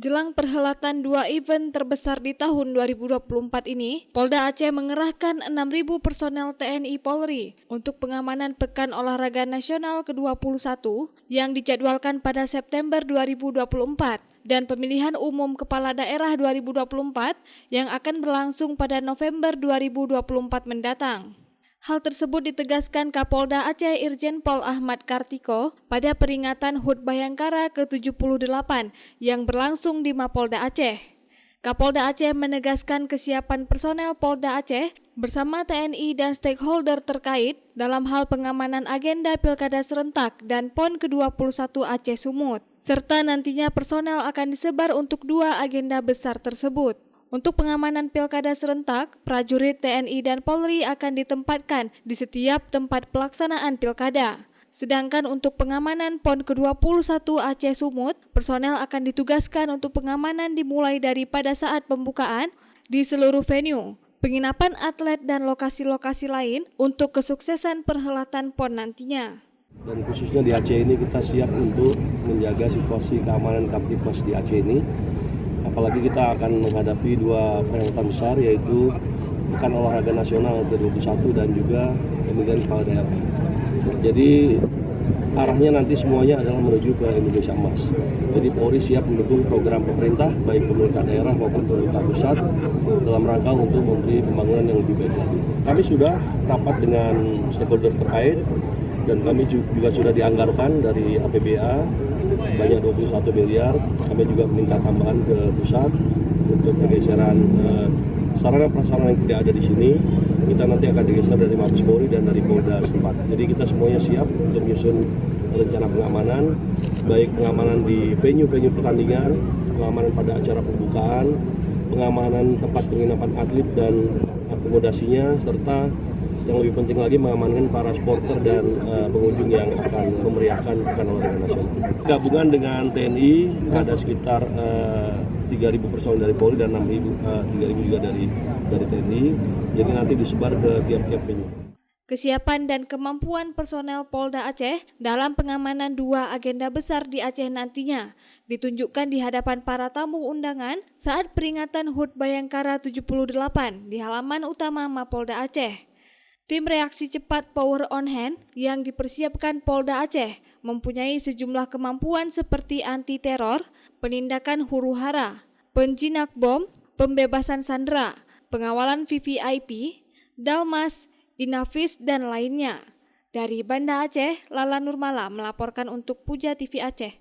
Jelang perhelatan dua event terbesar di tahun 2024 ini, Polda Aceh mengerahkan 6.000 personel TNI Polri untuk pengamanan Pekan Olahraga Nasional ke-21 yang dijadwalkan pada September 2024 dan pemilihan umum kepala daerah 2024 yang akan berlangsung pada November 2024 mendatang. Hal tersebut ditegaskan Kapolda Aceh Irjen Pol Ahmad Kartiko pada peringatan HUT Bayangkara ke-78 yang berlangsung di Mapolda Aceh. Kapolda Aceh menegaskan kesiapan personel Polda Aceh bersama TNI dan stakeholder terkait dalam hal pengamanan agenda Pilkada Serentak dan PON ke-21 Aceh Sumut, serta nantinya personel akan disebar untuk dua agenda besar tersebut. Untuk pengamanan Pilkada Serentak, prajurit TNI dan Polri akan ditempatkan di setiap tempat pelaksanaan Pilkada. Sedangkan untuk pengamanan PON ke-21 Aceh Sumut, personel akan ditugaskan untuk pengamanan dimulai dari pada saat pembukaan di seluruh venue, penginapan atlet dan lokasi-lokasi lain untuk kesuksesan perhelatan PON nantinya. Dan khususnya di Aceh ini kita siap untuk menjaga situasi keamanan Kamtipmas di Aceh ini. Apalagi kita akan menghadapi dua perhelatan besar, yaitu Pekan Olahraga Nasional ke-21 dan juga pemilihan kepala daerah. Jadi arahnya nanti semuanya adalah menuju ke Indonesia Emas. Jadi Polri siap mendukung program pemerintah, baik pemerintah daerah maupun pemerintah pusat, dalam rangka untuk memberi pembangunan yang lebih baik lagi. Kami sudah rapat dengan stakeholder terkait, dan kami juga sudah dianggarkan dari APBA sebanyak 21 miliar. Kami juga minta tambahan ke pusat untuk pergeseran sarana prasarana yang tidak ada di sini. Kita nanti akan digeser dari Mabes Polri dan dari Polda setempat. Jadi kita semuanya siap untuk menyusun rencana pengamanan, baik pengamanan di venue-venue pertandingan, pengamanan pada acara pembukaan, pengamanan tempat penginapan atlet dan akomodasinya, serta yang lebih penting lagi mengamankan para supporter dan pengunjung yang akan memeriahkan Pekan Olahraga Nasional. Gabungan dengan TNI ada sekitar 3.000 personel dari Polri dan 3.000 juga dari TNI. Jadi nanti disebar ke tiap-tiap venue. Kesiapan dan kemampuan personel Polda Aceh dalam pengamanan dua agenda besar di Aceh nantinya ditunjukkan di hadapan para tamu undangan saat peringatan HUT Bayangkara 78 di halaman utama Mapolda Aceh. Tim reaksi cepat Power on Hand yang dipersiapkan Polda Aceh mempunyai sejumlah kemampuan seperti anti-teror, penindakan huru-hara, penjinak bom, pembebasan sandera, pengawalan VVIP, Dalmas, Inavis, dan lainnya. Dari Banda Aceh, Lala Nurmala melaporkan untuk Puja TV Aceh.